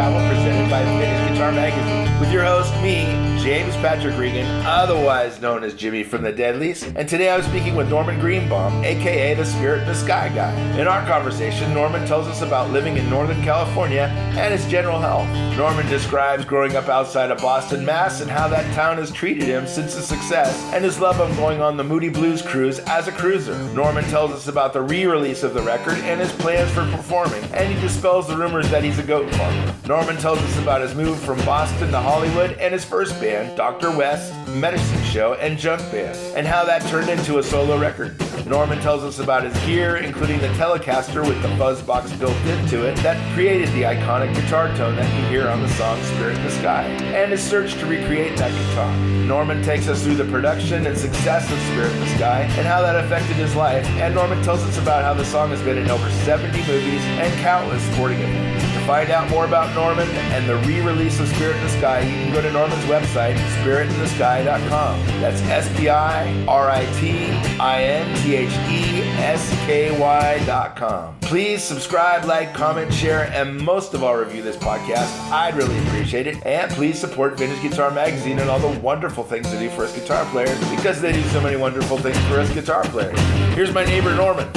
Travel presented by Vintage Guitar Magazine with your host, me, James Patrick Regan, otherwise known as Jimmy from the Deadlies, and today I'm speaking with Norman Greenbaum, aka the Spirit in the Sky guy. In our conversation, Norman tells us about living in Northern California and his general health. Norman describes growing up outside of Boston, Mass, and how that town has treated him since his success, and his love of going on the Moody Blues cruise as a cruiser. Norman tells us about the re-release of the record and his plans for performing, and he dispels the rumors that he's a goat farmer. Norman tells us about his move from Boston to Hollywood and his first band, Dr. West's Medicine Show and Junk Band, and how that turned into a solo record. Norman tells us about his gear, including the Telecaster with the Fuzz box built into it that created the iconic guitar tone that you hear on the song Spirit in the Sky, and his search to recreate that guitar. Norman takes us through the production and success of Spirit in the Sky and how that affected his life, and Norman tells us about how the song has been in over 70 movies and countless sporting events. To find out more about Norman and the re-release of Spirit in the Sky, you can go to Norman's website, spiritinthesky.com. That's SPIRITINTHESKY.com. Please subscribe, like, comment, share, and most of all, review this podcast. I'd really appreciate it. And please support Vintage Guitar Magazine and all the wonderful things they do for us guitar players, because they do so many wonderful things for us guitar players. Here's my neighbor, Norman.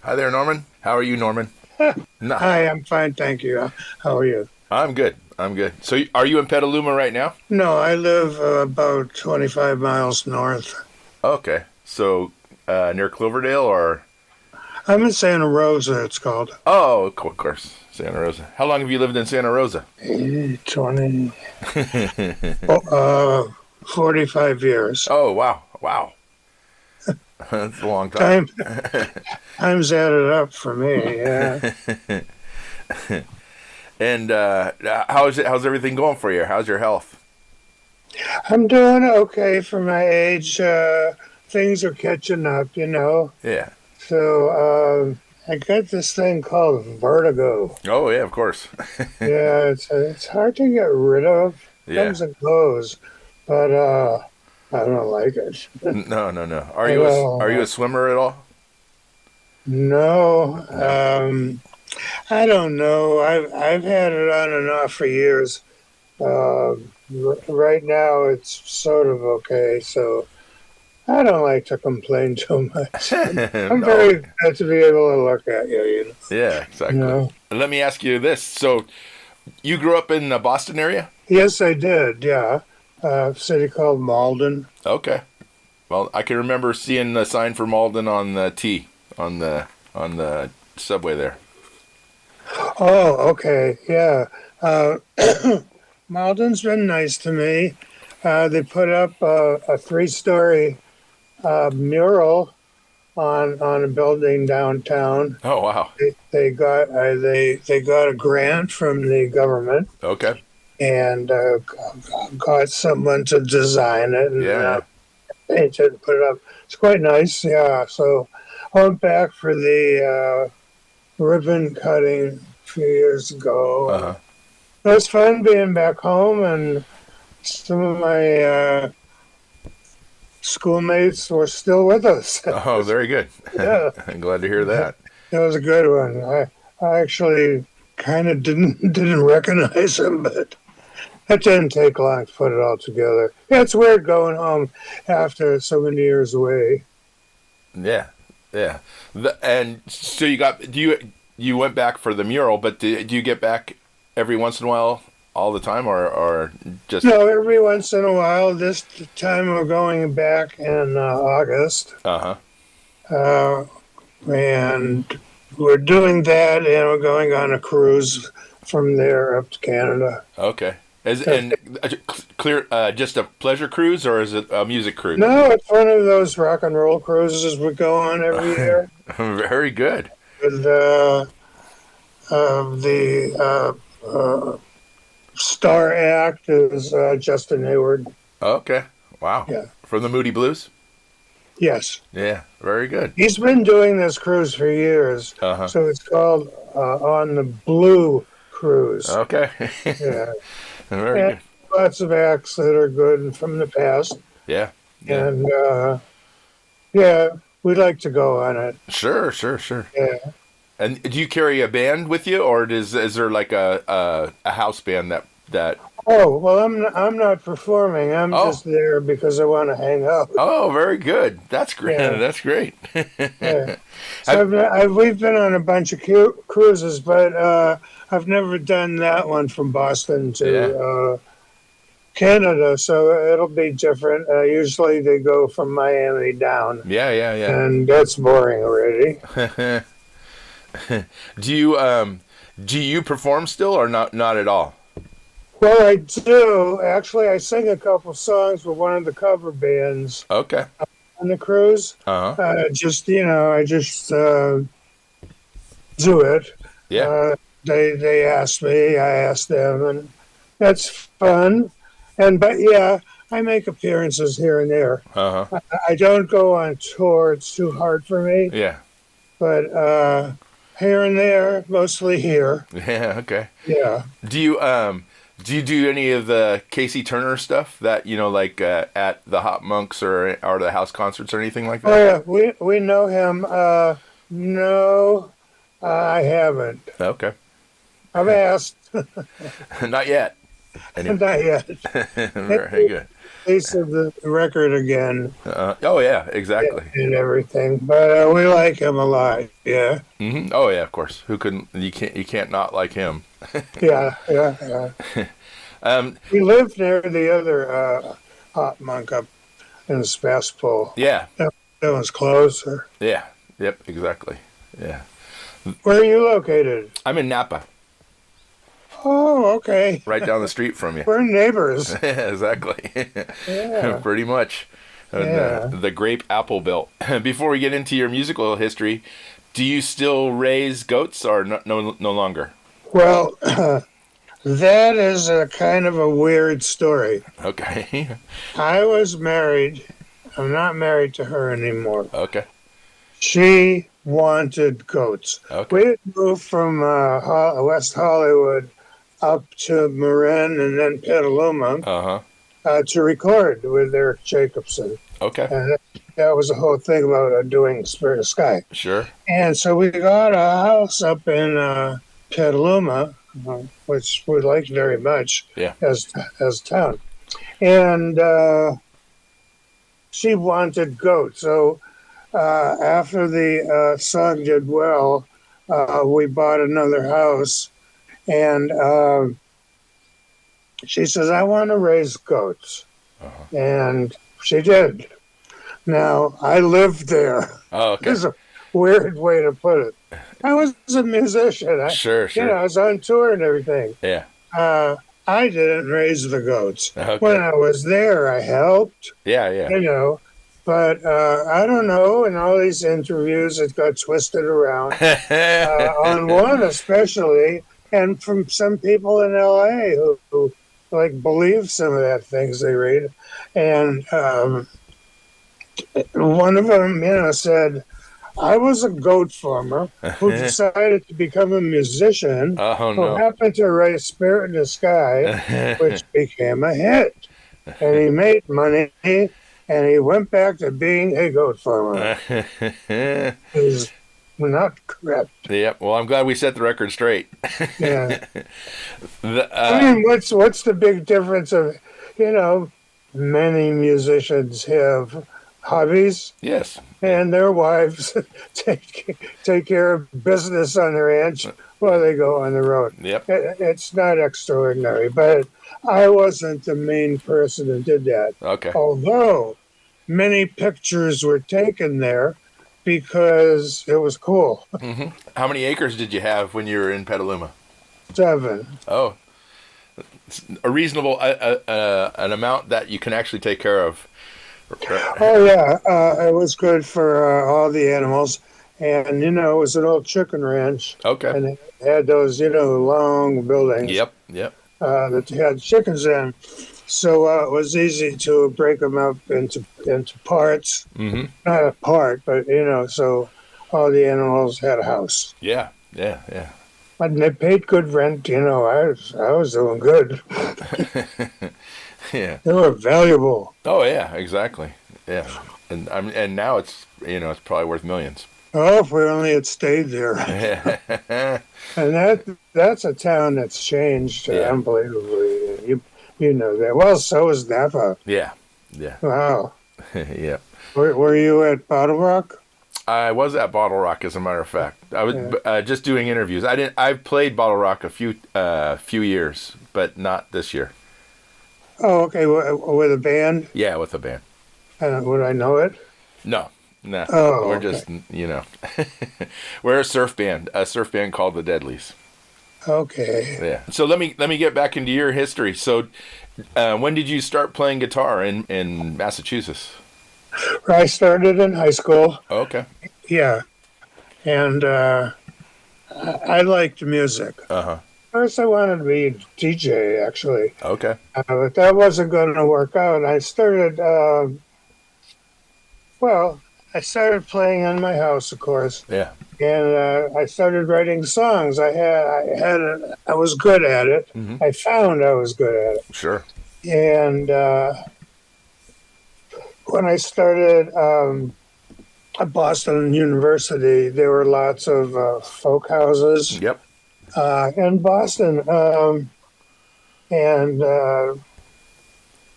Hi there, Norman. How are you, Norman? No. Hi, I'm fine, thank you. How are you? I'm good. So are you in Petaluma right now? No, I live about 25 miles north. Okay. So near Cloverdale, or? I'm in Santa Rosa, it's called. Oh, of course. Santa Rosa. How long have you lived in Santa Rosa? 45 years. Oh, wow. That's a long time. Time's added up for me, yeah. And how's everything going for you? How's your health? I'm doing okay for my age. Things are catching up, you know. Yeah. So I got this thing called vertigo. Oh, yeah, of course. Yeah, it's hard to get rid of. Yeah. Comes and goes, but I don't like it. No. Are you a swimmer at all? No. I don't know. I've had it on and off for years. Right now it's sort of okay, so I don't like to complain too much. I'm very glad to be able to look at you, you know. Yeah, exactly. You know? Let me ask you this. So you grew up in the Boston area? Yes, I did, yeah. A city called Malden. Okay. Well, I can remember seeing the sign for Malden on the T, on the subway there. Oh, okay, yeah. Malden's been nice to me. They put up a 3-story mural on a building downtown. Oh, wow. They got a grant from the government. Okay. And got someone to design it and paint it and put it up. It's quite nice, yeah. So I went back for the ribbon cutting a few years ago. Uh-huh. It was fun being back home, and some of my schoolmates were still with us. Oh, very good. Yeah. I'm glad to hear that. It was a good one. I actually kind of didn't recognize them, but it didn't take long to put it all together. Yeah, it's weird going home after so many years away. Yeah. And so you went back for the mural, but do you get back every once in a while, all the time, or just? No, every once in a while. This time we're going back in August. Uh-huh. And we're doing that, and we're going on a cruise from there up to Canada. Okay. And clear, just a pleasure cruise, or is it a music cruise? No, it's one of those rock and roll cruises we go on every year. Very good. With the star act is Justin Hayward. Okay. Wow. Yeah. From the Moody Blues? Yes. Yeah, very good. He's been doing this cruise for years. Uh-huh. So it's called On the Blue Cruise. Okay. Yeah. Very good. Lots of acts that are good from the past. Yeah. And we'd like to go on it. Sure. Yeah. And do you carry a band with you, or is there like a house band that? Oh, well, I'm not performing. I'm just there because I want to hang out. Oh, very good. That's great. Yeah. That's great. Yeah. So we've been on a bunch of cruises, but I've never done that one from Boston to Canada, so it'll be different. Usually they go from Miami down. Yeah. And that's boring already. Do you perform still or not at all? Well, I do. Actually, I sing a couple songs with one of the cover bands. Okay. On the cruise. Uh-huh. I just do it. Yeah. They asked me, I asked them, and that's fun. But I make appearances here and there. Uh-huh. I don't go on tour; it's too hard for me. Yeah. But here and there, mostly here. Yeah. Okay. Yeah. Do you do any of the Casey Turner stuff that like at the Hot Monks or the house concerts or anything like that? Oh yeah, we know him. No, I haven't. Okay. I've asked. Not yet. Anyway. Not yet. Very good. Piece of the record again. Oh yeah, exactly. And everything, but we like him a lot. Yeah. Mm-hmm. Oh yeah, of course. Who couldn't? You can't not like him. Yeah. He lived near the other hot monk up in the Spasspool. Yeah. That one's closer. Yeah. Yep. Exactly. Yeah. Where are you located? I'm in Napa. Oh, okay. Right down the street from you. We're neighbors. Yeah, exactly. Yeah. Pretty much. Yeah. The grape apple belt. Before we get into your musical history, do you still raise goats or no longer? Well, that is a kind of a weird story. Okay. I was married. I'm not married to her anymore. Okay. She wanted goats. Okay. We had moved from West Hollywood up to Marin and then Petaluma to record with Eric Jacobson. Okay. And that was the whole thing about doing Spirit of Sky. Sure. And so we got a house up in Petaluma, which we liked very much as town. And she wanted goats. So after the song did well, we bought another house. And she says, I want to raise goats. And she did. Now, I lived there. Oh, okay. It's a weird way to put it. I was a musician. Sure. I was on tour and everything. Yeah. I didn't raise the goats. Okay. When I was there, I helped. Yeah. But I don't know. In all these interviews, it got twisted around. On one especially, and from some people in L.A. who like believe some of that things they read. And one of them, said, I was a goat farmer who decided to become a musician who happened to write Spirit in the Sky, which became a hit. And he made money, and he went back to being a goat farmer. Is not correct. Yep. Well, I'm glad we set the record straight. Yeah. I mean, what's the big difference of, many musicians have hobbies. Yes. And their wives take care of business on the ranch while they go on the road. Yep. It's not extraordinary, but I wasn't the main person who did that. Okay. Although many pictures were taken there because it was cool. Mm-hmm. How many acres did you have when you were in Petaluma? 7. Oh, it's a reasonable an amount that you can actually take care of. Oh yeah, it was good for all the animals, and it was an old chicken ranch. Okay. And it had those long buildings. Yep. That had chickens in, so it was easy to break them up into parts. Mm-hmm. Not a part, but so all the animals had a house. Yeah. And they paid good rent. I was doing good. Yeah. They were valuable. Oh yeah, exactly. Yeah, and now it's it's probably worth millions. Oh, if we only had stayed there. And that's a town that's changed unbelievably. You know that. Well, so is Napa. Yeah. Wow. Yeah. Were you at Bottle Rock? I was at Bottle Rock, as a matter of fact. I was just doing interviews. I've played Bottle Rock a few years, but not this year. Oh, okay. With a band? Yeah, with a band. Would I know it? No. Oh, we're okay. just, we're a surf band called the Deadlies. Okay. Yeah. So let me get back into your history. So, when did you start playing guitar in Massachusetts? I started in high school. Okay. Yeah. And I liked music. Uh-huh. First, I wanted to be a DJ, actually. Okay. But that wasn't going to work out. I started, I started playing in my house, of course. Yeah. And I started writing songs. I was good at it. Mm-hmm. I found I was good at it. Sure. And when I started at Boston University, there were lots of folk houses. Yep. In Boston, and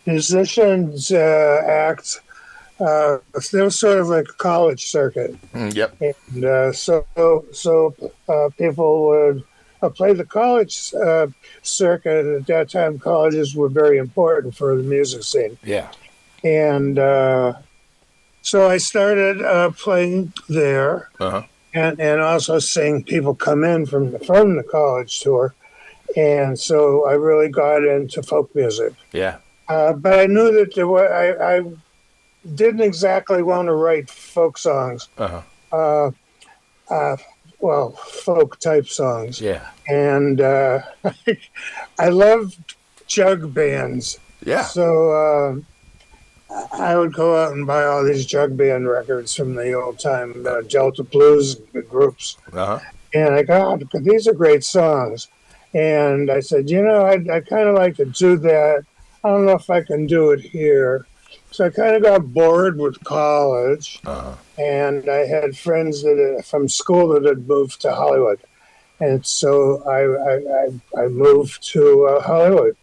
musicians act. There was sort of like a college circuit. Yep. And so people would play the college circuit. At that time, colleges were very important for the music scene. Yeah. And so I started playing there. Uh-huh. And also seeing people come in from the college tour. And so I really got into folk music. Yeah. But I knew that I didn't exactly want to write folk songs. Uh-huh. Folk type songs. Yeah. And I loved jug bands. Yeah. So I would go out and buy all these jug band records from the old time Delta Blues groups. Uh-huh. And I got, these are great songs. And I said, I kind of like to do that. I don't know if I can do it here. So I kind of got bored with college. Uh-huh. And I had friends from school that had moved to Hollywood. And so I moved to Hollywood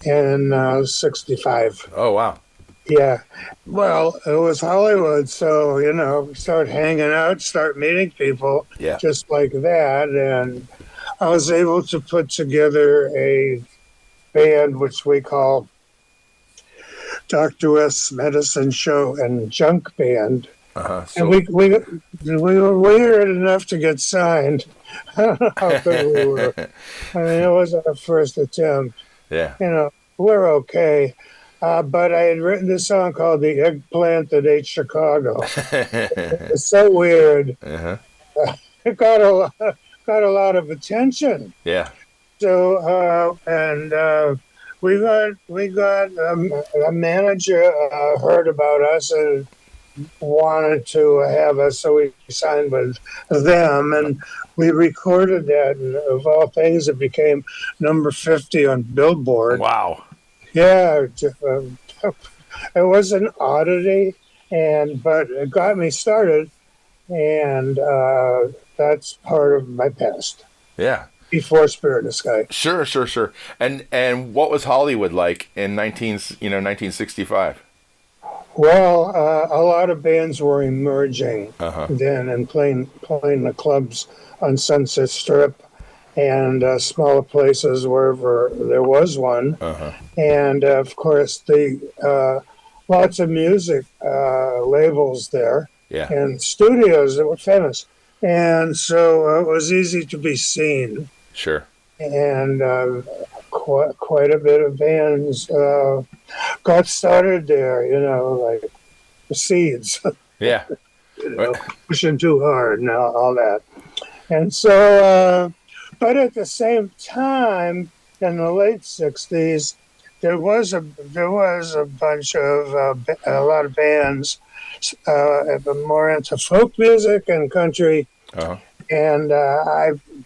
in 65. Oh, wow. Yeah. Well, it was Hollywood, so, we start hanging out, start meeting people just like that. And I was able to put together a band which we call Dr. West's Medicine Show and Junk Band. Uh-huh. And we were weird enough to get signed. I don't know how good we were. I mean, it was our first attempt. Yeah. We're okay. But I had written this song called The Eggplant That Ate Chicago. It's so weird. Uh-huh. It got a lot of attention. Yeah. So, we got a manager heard about us and wanted to have us, so we signed with them, and we recorded that. And of all things, it became number 50 on Billboard. Wow. Yeah, it was an oddity, but it got me started, and that's part of my past. Yeah. Before Spirit in the Sky. Sure. And what was Hollywood like in 1965? Well, a lot of bands were emerging then and playing the clubs on Sunset Strip and smaller places wherever there was one. And of course, the lots of music labels there and studios that were famous. And so it was easy to be seen. Sure. And quite a bit of bands got started there, like the Seeds. Yeah. Pushing too hard and all that. And so, but at the same time, in the late 60s, there was a bunch of a lot of bands more into folk music and country. And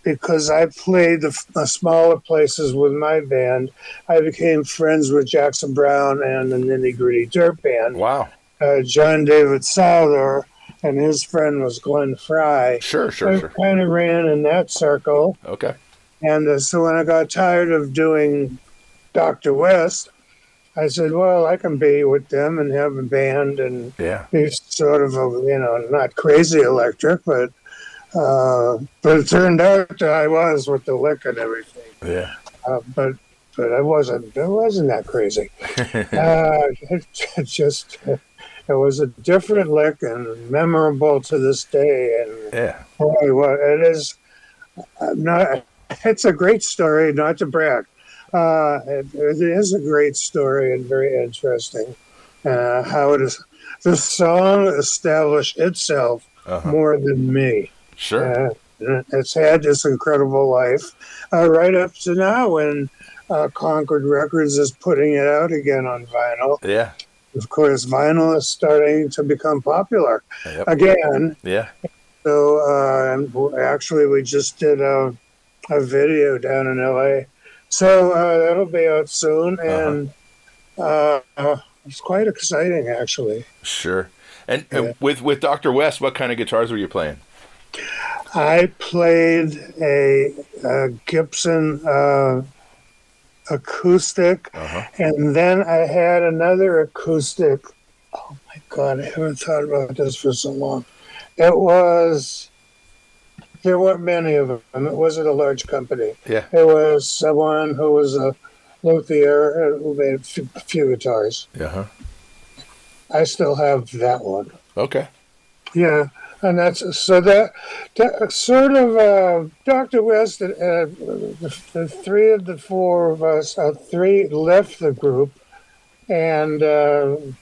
because I played the smaller places with my band, I became friends with Jackson Brown and the Nitty Gritty Dirt Band. Wow. John David Souther and his friend was Glenn Fry. Sure. I kind of ran in that circle. Okay. And so when I got tired of doing Dr. West, I said, well, I can be with them and have a band and be sort of, not crazy electric, but it turned out that I was with the lick and everything. Yeah. But I wasn't that crazy. It was a different lick and memorable to this day. And boy, what it is not. It's a great story, not to brag. It is a great story and very interesting. How it is, the song established itself more than me. Sure. It's had this incredible life right up to now when Concord Records is putting it out again on vinyl. Yeah. Of course, vinyl is starting to become popular again. Yeah. So actually, we just did a video down in LA. So that'll be out soon, and it's quite exciting, actually. Sure. And with Dr. West, what kind of guitars were you playing? I played a Gibson acoustic, and then I had another acoustic. Oh my God, I haven't thought about this for so long. There weren't many of them. It wasn't a large company. Yeah. It was someone who was a luthier who made a few guitars. I still have that one. Okay. Yeah. And that sort of Dr. West, the three of the four of us, three left the group, and the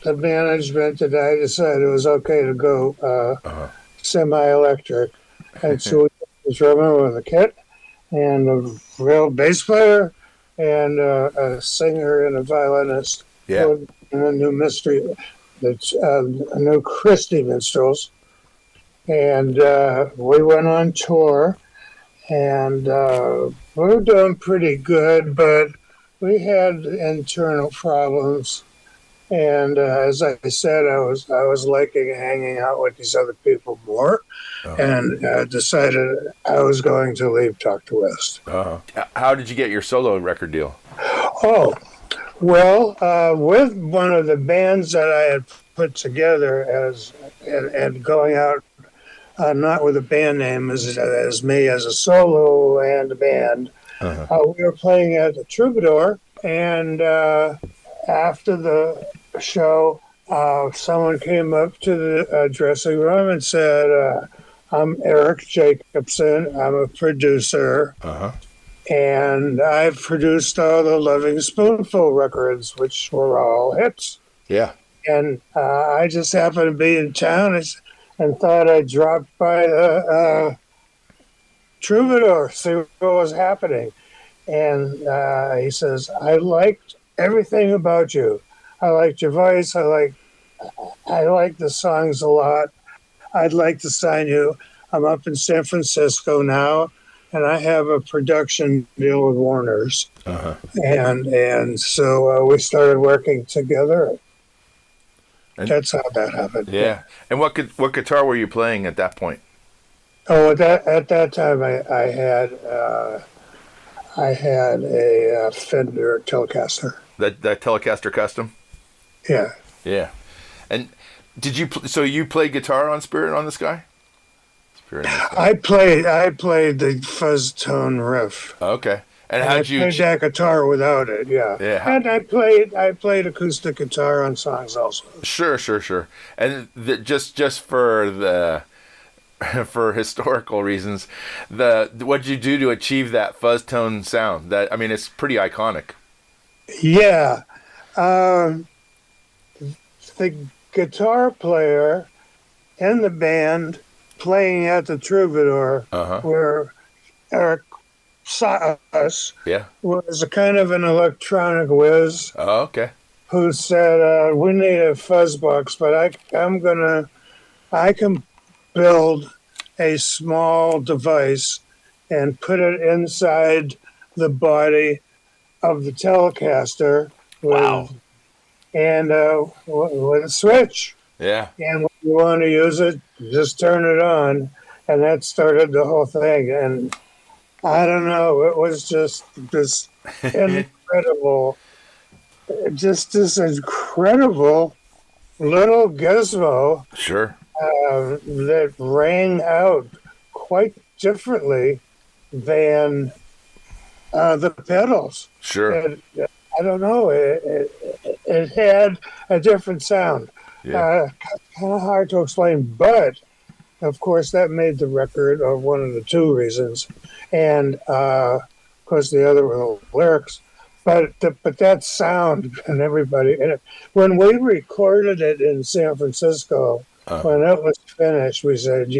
management and I decided it was okay to go semi-electric. And so we had a drummer with a kit, and a real bass player, and a singer and a violinist. Yeah. And a new a new Christie Minstrels. And we went on tour, and we were doing pretty good, but we had internal problems. And as I said, I was liking hanging out with these other people more, and decided I was going to leave Dr. West. How did you get your solo record deal? Oh, well, with one of the bands that I had put together and going out, not with a band name as me as a solo and a band. We were playing at the Troubadour, and after the show, someone came up to the dressing room and said, I'm Eric Jacobson. I'm a producer. And I've produced all the Loving Spoonful records, which were all hits. Yeah. And I just happened to be in town and thought I'd drop by the Troubadour, see what was happening. And he says, I liked everything about you. I liked your voice. I like the songs a lot. I'd like to sign you. I'm up in San Francisco now, and I have a production deal with Warner's. And so we started working together. And that's how that happened. Yeah. And what guitar were you playing at that point? Oh, at that time I had a Fender Telecaster. That Telecaster Custom? Yeah. Yeah. And did you so you played guitar on Spirit on the Sky? Spirit in the Sky. I played the fuzz tone riff. Okay. And how'd you played that guitar without it? Yeah. Yeah. And I played acoustic guitar on songs also. Sure. And just for for historical reasons, what'd you do to achieve that fuzz tone sound? It's pretty iconic. Yeah. The guitar player in the band playing at the Troubadour where Eric saw us was a kind of an electronic whiz. Oh, okay. Who said, we need a fuzz box, but I can build a small device and put it inside the body of the Telecaster with a switch. Yeah. And when you want to use it, just turn it on. And that started the whole thing. And I don't know, it was just this incredible, just this incredible little gizmo Sure. that rang out quite differently than the pedals. Sure. I don't know. It had a different sound. Yeah. Kind of hard to explain, but of course that made the record, or one of the two reasons, and of course the other were the lyrics. But that sound and everybody, and when we recorded it in San Francisco, when it was finished, we said,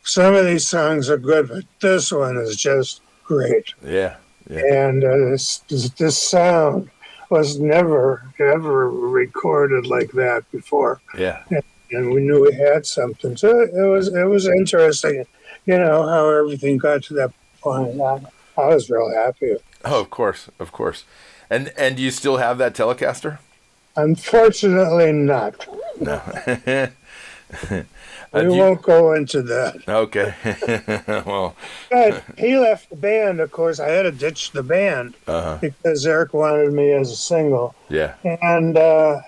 some of these songs are good, but this one is just great. Yeah. Yeah. And this sound was never ever recorded like that before. Yeah. And we knew we had something. So it was interesting, how everything got to that point. I was real happy. Oh, of course. And do you still have that Telecaster? Unfortunately, not. No. We won't go into that. Okay. Well. But he left the band, of course. I had to ditch the band because Eric wanted me as a single. Yeah. And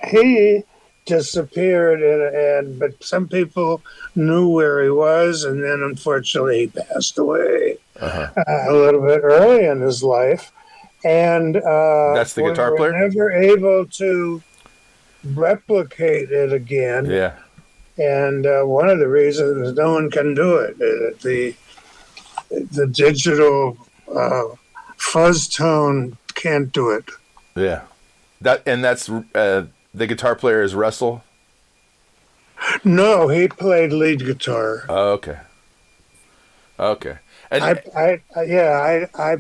he disappeared, but some people knew where he was, and then unfortunately he passed away a little bit early in his life. And that's the guitar player? We were never able to replicate it again. Yeah. And one of the reasons is no one can do it. The digital fuzz tone can't do it. Yeah. That's the guitar player is Russell? No, he played lead guitar. Oh, okay. Okay. And I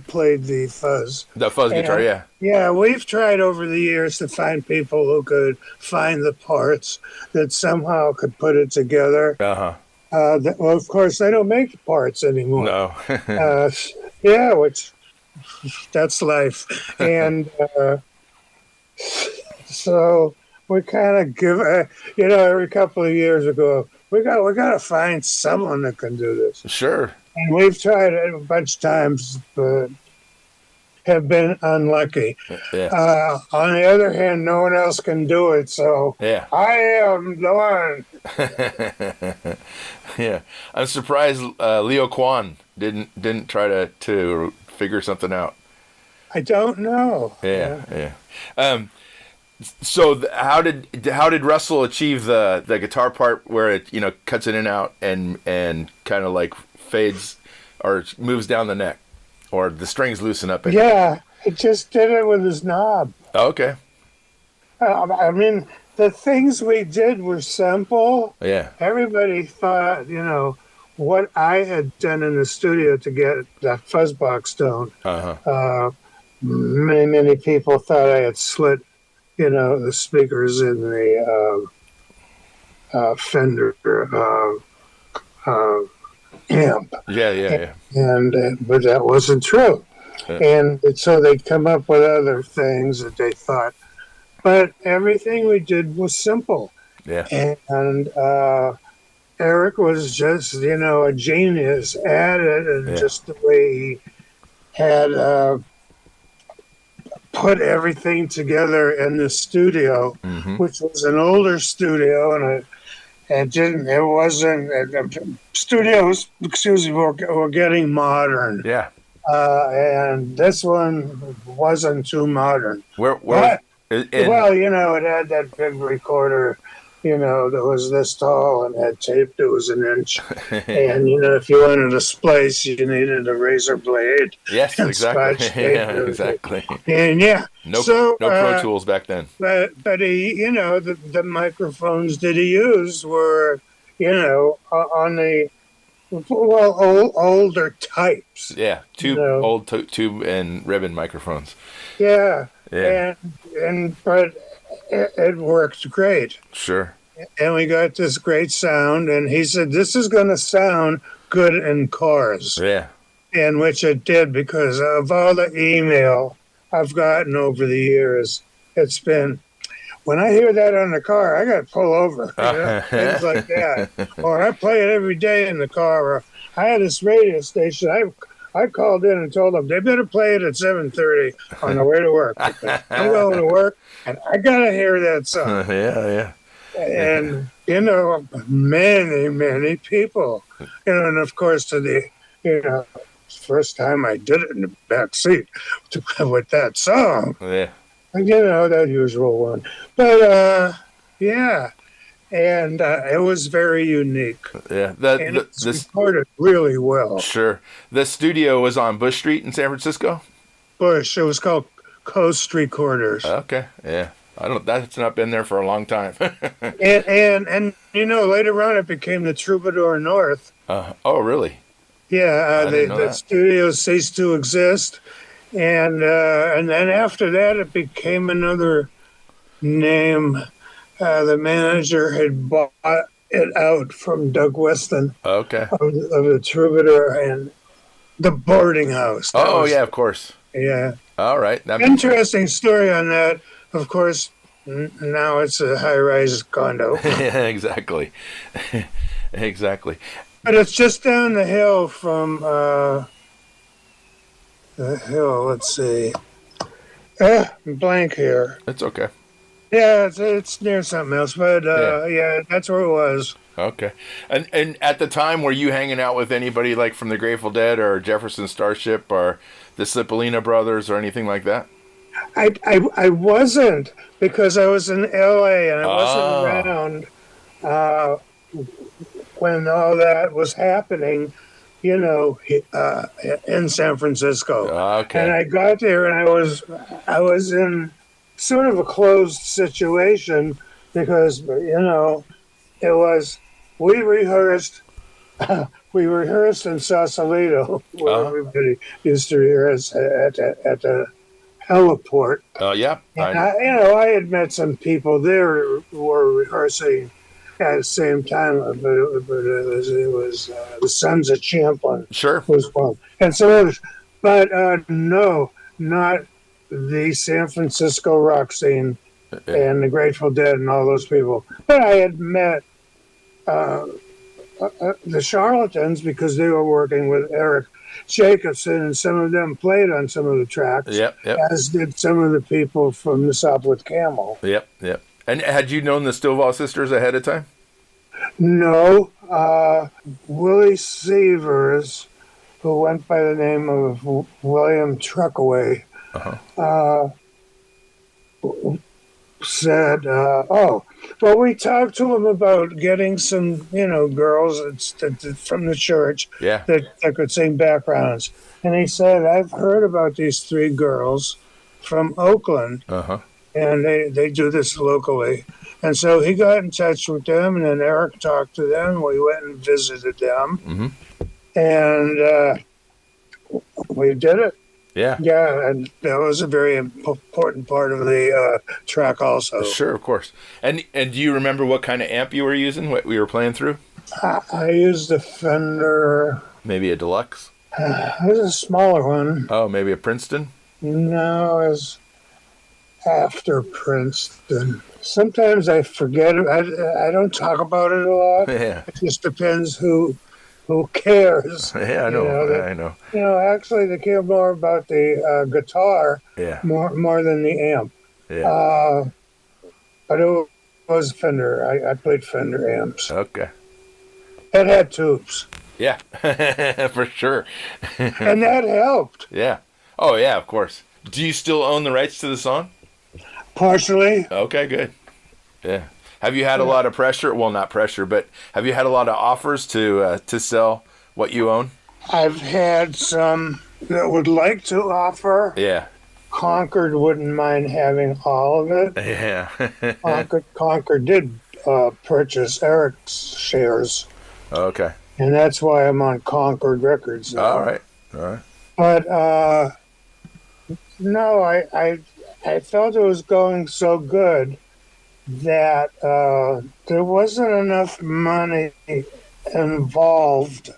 played the fuzz. The fuzz guitar, yeah. Yeah, we've tried over the years to find people who could find the parts that somehow could put it together. Well, of course, they don't make the parts anymore. No. Yeah, which that's life. And so we kind of give, every couple of years ago, we got to find someone that can do this. Sure. And we've tried it a bunch of times, but have been unlucky. Yeah. On the other hand, no one else can do it, so yeah. I am the one. Yeah, I'm surprised Leo Kwan didn't try to figure something out. I don't know. Yeah. So how did Russell achieve the guitar part where it cuts in and out and kind of like fades or moves down the neck, or the strings loosen up? Yeah, it just did it with his knob. Oh, okay. I mean, the things we did were simple. Yeah. Everybody thought, what I had done in the studio to get that fuzz box tone. Many people thought I had slit, the speakers in the Fender amp. Yeah. But that wasn't true. And so they'd come up with other things that they thought. But everything we did was simple. Yeah. And Eric was just, a genius at it, and just the way he had put everything together in the studio, which was an older studio, and studios, were getting modern. Yeah. And this one wasn't too modern. Well, it had that big recorder, that was this tall and had tape that was an inch. And, if you wanted a splice, you needed a razor blade. Yes, exactly. Yeah, exactly. And no Pro Tools back then. But he, the microphones that he used were, on the older types. Yeah, old tube and ribbon microphones. Yeah. Yeah. But it worked great. Sure. And we got this great sound, and he said, this is going to sound good in cars. Yeah. And which it did, because of all the email I've gotten over the years, it's been, when I hear that on the car, I got to pull over. Things like that. Or I play it every day in the car. Or I had this radio station. I called in and told them they better play it at 7:30 on the way to work. I'm going to work, and I got to hear that song. Yeah. And, many people, and of course, first time I did it in the back seat with that song. Yeah. That usual one. But, yeah. And it was very unique. Yeah. It's recorded really well. Sure. The studio was on Bush Street in San Francisco? Bush. It was called Coast Recorders. Okay. Yeah. That's not been there for a long time. and later on it became the Troubadour North. Oh, really? Yeah, the studio ceased to exist, and then after that it became another name. The manager had bought it out from Doug Weston. Okay. Of the Troubadour and the boarding house. Yeah, of course. Yeah. All right. Interesting story on that. Of course, now it's a high-rise condo. Yeah, exactly. Exactly. But it's just down the hill from the hill. Let's see. Blank here. It's okay. Yeah, it's near something else, but yeah, that's where it was. Okay. And at the time, were you hanging out with anybody like from the Grateful Dead or Jefferson Starship or the Cipollina Brothers or anything like that? I wasn't, because I was in L.A. and I wasn't around when all that was happening, in San Francisco. Okay. And I got there and I was in sort of a closed situation because, it was, we rehearsed in Sausalito, where everybody used to rehearse at the heliport. Yeah. And I had met some people there who were rehearsing at the same time, but it was the Sons of Champlin. Sure. Was one, and some others, but no, not the San Francisco rock scene and the Grateful Dead and all those people. But I had met the Charlatans because they were working with Eric Jacobson, and some of them played on some of the tracks. Yep. As did some of the people from the Sopwith Camel. Yep. And had you known the Stovall sisters ahead of time? No. Willie Severs, who went by the name of William Truckaway, said, we talked to him about getting some, girls from the church that could sing backgrounds. And he said, I've heard about these 3 girls from Oakland, and they do this locally. And so he got in touch with them, and then Eric talked to them. We went and visited them, and we did it. Yeah. Yeah, and that was a very important part of the track also. Sure, of course. And do you remember what kind of amp you were using, what we were playing through? I used a Fender. Maybe a Deluxe? It was a smaller one. Oh, maybe a Princeton? No, it was after Princeton. Sometimes I forget it. I don't talk about it a lot. Yeah. It just depends who cares. Yeah, I know. I know. Actually, they care more about the guitar more than the amp. Yeah. But it was Fender. I played Fender amps. Okay. It had tubes. Yeah, for sure. And that helped. Yeah. Oh, yeah, of course. Do you still own the rights to the song? Partially. Okay, good. Yeah. Have you had a lot of pressure? Well, not pressure, but have you had a lot of offers to sell what you own? I've had some that would like to offer. Yeah. Concord wouldn't mind having all of it. Yeah. Concord did purchase Eric's shares. Okay. And that's why I'm on Concord Records now. All right. But no, I felt it was going so good that there wasn't enough money involved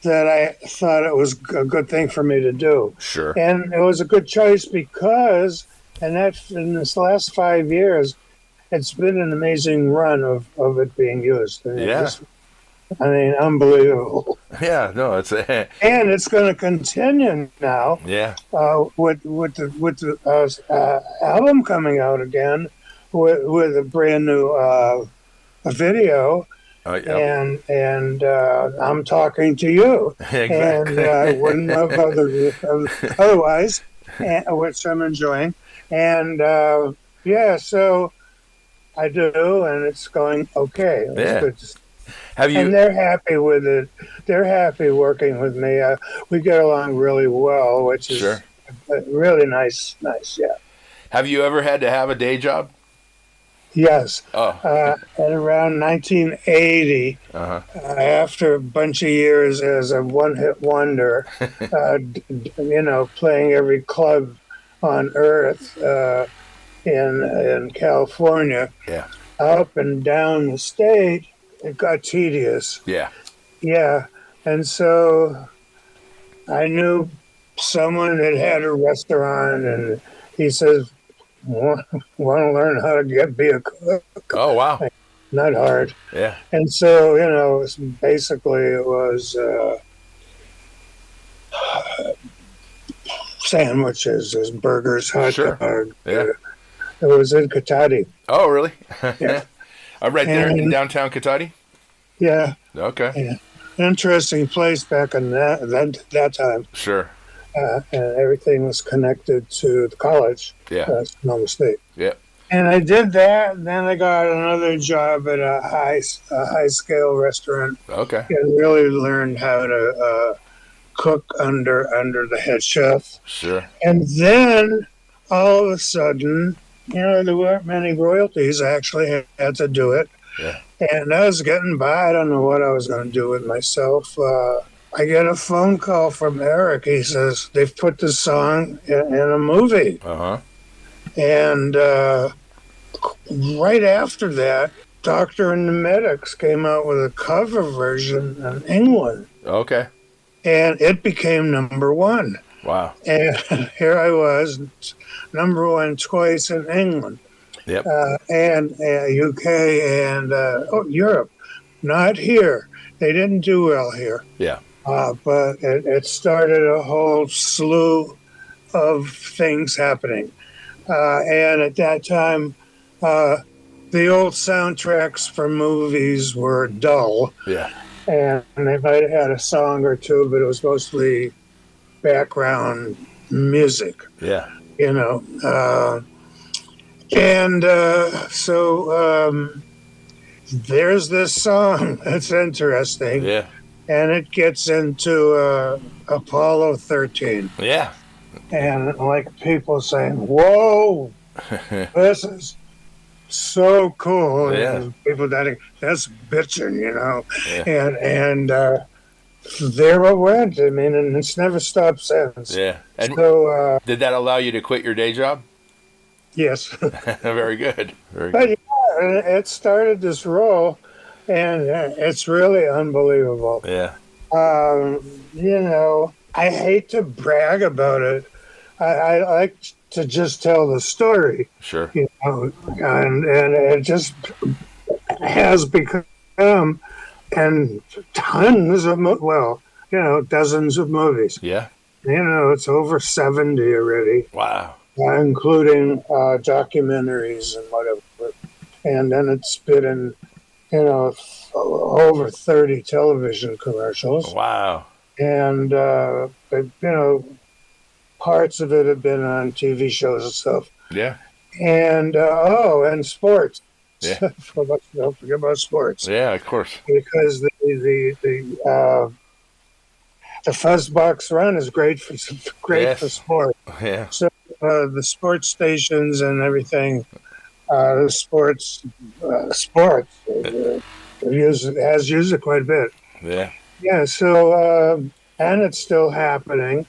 that I thought it was a good thing for me to do. Sure. And it was a good choice because, in this last 5 years, it's been an amazing run of it being used. Yeah. I mean, unbelievable. Yeah, no, it's And it's going to continue now. Yeah. With the album coming out again with a brand new video. Yep. And I'm talking to you, Exactly. and I wouldn't have otherwise, which I'm enjoying. And yeah, so I do, and it's going okay. It's Yeah. good. Have you? And they're happy with it. They're happy working with me. We get along really well, which is Sure. really nice. Nice, yeah. Have you ever had to have a day job? Yes. Oh. At around 1980, Uh-huh. after a bunch of years as a one-hit wonder, playing every club on earth in California, Yeah. up and down the state, it got tedious. Yeah. Yeah, and so I knew someone that had a restaurant, and he says, "Want to learn how to be a cook?" Oh, wow. Not hard. Yeah. And so, basically it was sandwiches, burgers, hot Sure. dog. Yeah. It was in Katati. Oh, really? Yeah. I'm right there in And- downtown Katati? Yeah, Okay. yeah. Interesting place back in that time. Sure. And everything was connected to the college. Yeah. Sonoma State. Yeah. And I did that, and then I got another job at a high scale restaurant, Okay. and really learned how to cook under the head chef. Sure. And then all of a sudden, there weren't many royalties. I actually had to do it. Yeah. And I was getting by. I don't know what I was going to do with myself. I get a phone call from Eric. He says, they've put this song in a movie. Uh-huh. And right after that, Doctor and the Medics came out with a cover version in England. Okay. And it became number one. Wow. And here I was, number one twice in England. Yep. And UK and Europe. Not here. They didn't do well here. Yeah. But it started a whole slew of things happening. And at that time, the old soundtracks for movies were dull. Yeah. And they might have had a song or two, but it was mostly background music. Yeah. So there's this song that's interesting. Yeah. And it gets into Apollo 13. Yeah. And like people saying, whoa, this is so cool. Yeah. And people that's bitching, Yeah. And there it went. I mean, and it's never stopped since. Yeah. And So, did that allow you to quit your day job? yes. Very good. Very But good. yeah, it started this role, and it's really unbelievable. Yeah. I hate to brag about it. I like to just tell the story, Sure. and it just has become, and tons of, dozens of movies. Yeah. It's over 70 already, Wow. including documentaries and whatever. And then it's been in, over 30 television commercials. Wow. And, parts of it have been on TV shows and stuff. Yeah. And, and sports. Yeah. Don't forget about sports. Yeah, of course. Because the Fuzz box run is great for Yes. for sport. Yeah. So the sports stations and everything, the sports has used it quite a bit. Yeah. Yeah. So and it's still happening,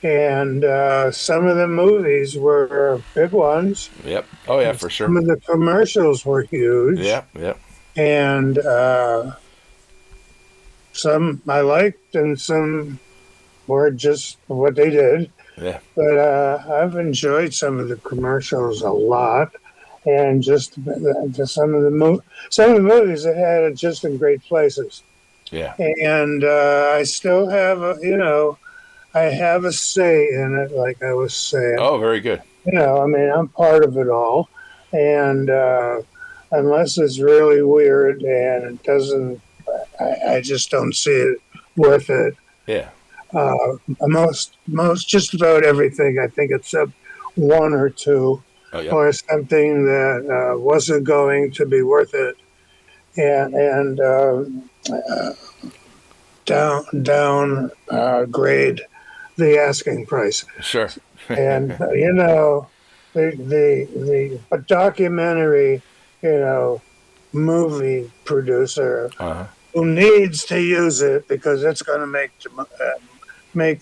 and some of the movies were big ones. Yep. Oh, yeah, for sure. Some of the commercials were huge. Yep. Yep. And some I liked, and some were just what they did. Yeah. But I've enjoyed some of the commercials a lot. and just some of the movies that had it just in great places. Yeah. And I still have I have a say in it, like I was saying. Oh, very good. I mean, I'm part of it all, and unless it's really weird and it doesn't, I just don't see it worth it. Yeah. Most just about everything, I think, except one or two, Oh, yeah. or something that wasn't going to be worth it, and down grade the asking price. Sure. And the documentary, movie producer Uh-huh. who needs to use it because it's going to make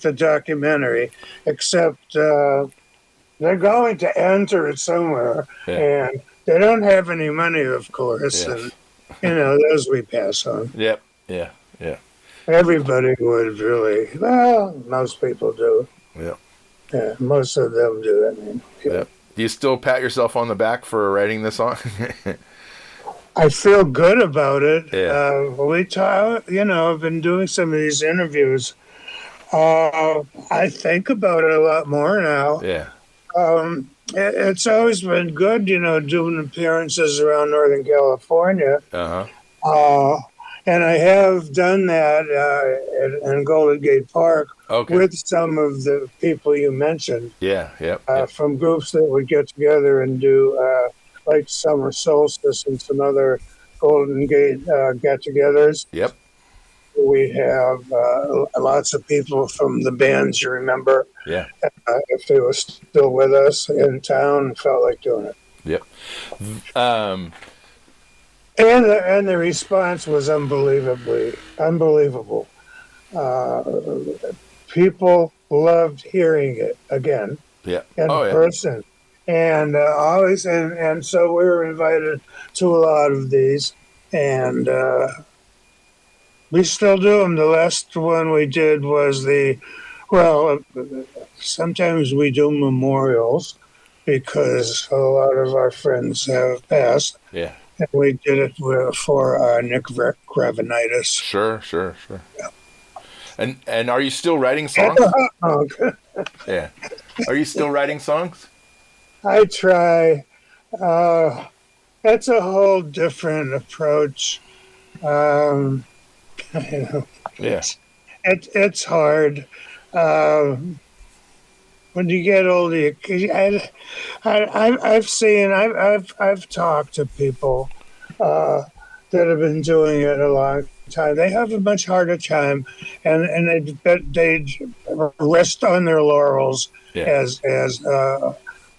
the documentary, except they're going to enter it somewhere, Yeah. and they don't have any money, of course, Yes. and those we pass on. Yep. Yeah. Yeah. Everybody would really, well, most people do. Yep. Yeah, most of them do. I mean, Yep. Do you still pat yourself on the back for writing this song? I feel good about it. Yeah. We talk, I've been doing some of these interviews. I think about it a lot more now. Yeah. It's always been good, doing appearances around Northern California. Uh-huh. And I have done that in Golden Gate Park with some of the people you mentioned. Yeah. Yep. From groups that would get together and do like Summer Solstice and some other Golden Gate get-togethers. Yep. We have lots of people from the bands you remember. Yeah. If they were still with us in town and felt like doing it. Yep. And the response was unbelievable. People loved hearing it again. Yeah. In person. And always, and so we were invited to a lot of these, and we still do them. The last one we did was sometimes we do memorials because a lot of our friends have passed. Yeah. And we did it for Nick Gravenitis. Sure. Yeah. And are you still writing songs? Yeah. Are you still writing songs? I try. That's a whole different approach. Yeah. It's hard. When you get older, I've talked to people that have been doing it a long time. They have a much harder time, and they rest on their laurels as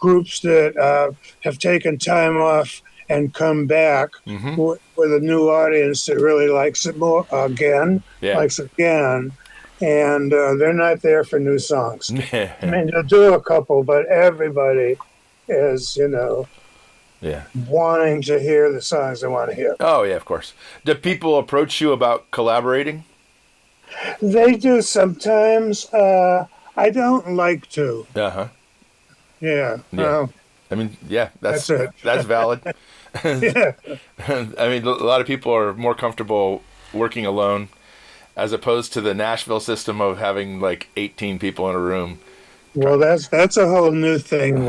groups that have taken time off and come back with a new audience that really likes it likes it again. And they're not there for new songs. I mean, they'll do a couple, but everybody is, wanting to hear the songs they want to hear. Oh, yeah, of course. Do people approach you about collaborating? They do sometimes. I don't like to. Uh-huh. Yeah. I mean, yeah, that's it. That's valid. Yeah. I mean, a lot of people are more comfortable working alone as opposed to the Nashville system of having like 18 people in a room. Well, that's a whole new thing.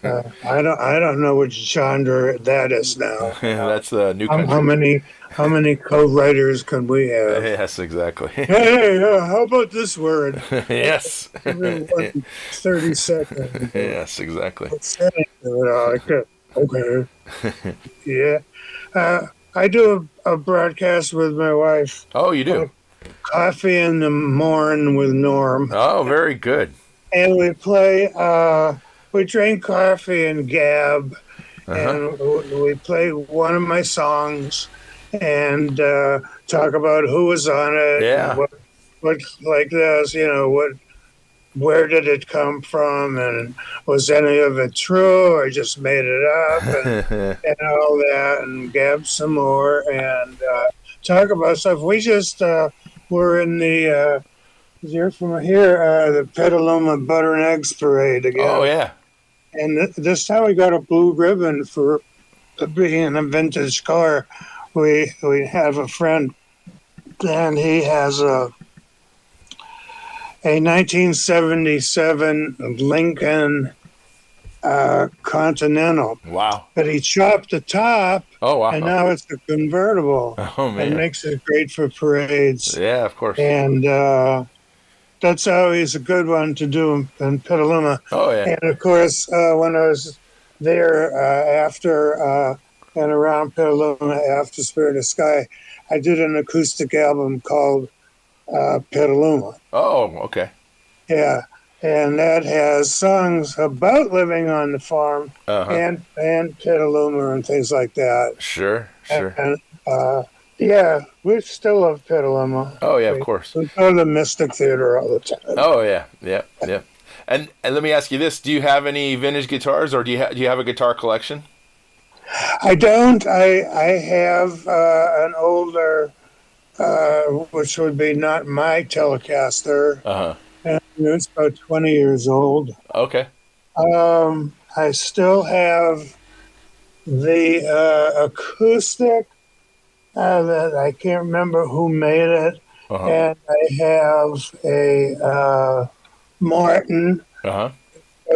I don't know which genre that is now. That's the new country. How many co-writers can we have? Yes, exactly. Hey, how about this word? Yes. 30 seconds. Yes, exactly. Okay. Yeah. I do a broadcast with my wife. Oh, you do? Coffee in the Morn with Norm. Oh, very good. And we play, we drink coffee and gab, and we play one of my songs and talk about who was on it. Yeah. What like this, where did it come from, and was any of it true, or just made it up, and all that, and gab some more, and talk about stuff. We just were in the the Petaluma Butter and Eggs Parade again. Oh, yeah. And this time we got a blue ribbon for being a vintage car. We have a friend, and he has a 1977 Lincoln Continental. Wow. But he chopped the top. Oh, wow. And now it's a convertible. Oh, man. It makes it great for parades. Yeah, of course. And that's always a good one to do in Petaluma. Oh, yeah. And, of course, when I was there after and around Petaluma after Spirit of the Sky, I did an acoustic album called Petaluma. Oh, okay. Yeah. And that has songs about living on the farm and Petaluma and things like that. Sure. And yeah, we still love Petaluma. Oh, yeah, of course. We go to the Mystic Theater all the time. Oh, yeah. And let me ask you this: do you have any vintage guitars, or do you have a guitar collection? I don't. I have an older, which would be not my Telecaster. And it's about 20 years old. Okay. I still have the acoustic that I can't remember who made it. And I have a Martin,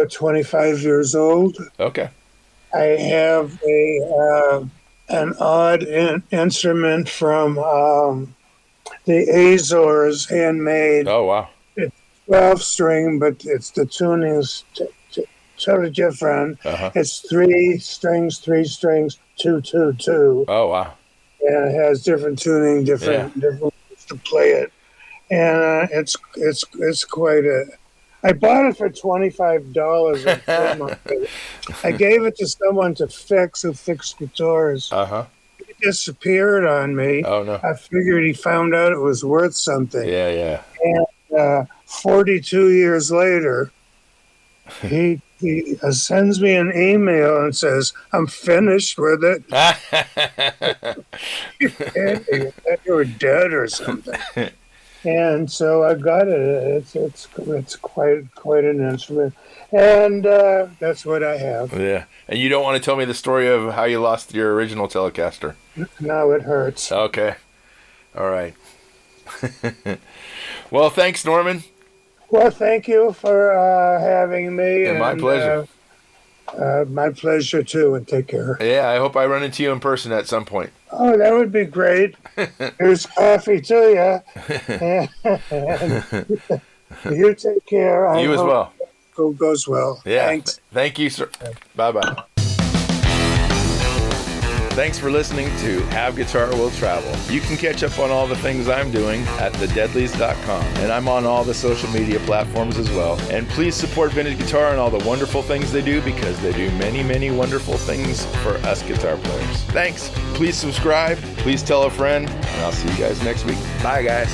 25 years old. Okay. I have an odd instrument from the Azores, handmade. Oh, wow. 12-string, but it's the tuning's totally different. It's 3 strings, 2, 2, 2. Oh, wow. And it has different tuning, different ways to play it. And it's quite a. I bought it for $25. I gave it to someone to fix who fixed guitars. It disappeared on me. Oh, no. I figured he found out it was worth something. Yeah. And 42 years later, he sends me an email and says, "I'm finished with it." You were dead or something. And so I got it. It's quite an instrument, and that's what I have. Yeah. And you don't want to tell me the story of how you lost your original Telecaster? No, it hurts. Okay. All right. Well, thanks, Norman. Well, thank you for having me. Yeah, my pleasure. My pleasure, too, and take care. Yeah, I hope I run into you in person at some point. Oh, that would be great. Here's coffee to you. You take care. You as well. It goes well. Yeah. Thanks. Thank you, sir. Bye-bye. Thanks for listening to Have Guitar Will Travel. You can catch up on all the things I'm doing at thedeadlies.com, and I'm on all the social media platforms as well. And please support Vintage Guitar and all the wonderful things they do, because they do many, many wonderful things for us guitar players. Thanks. Please subscribe. Please tell a friend, and I'll see you guys next week. Bye, guys.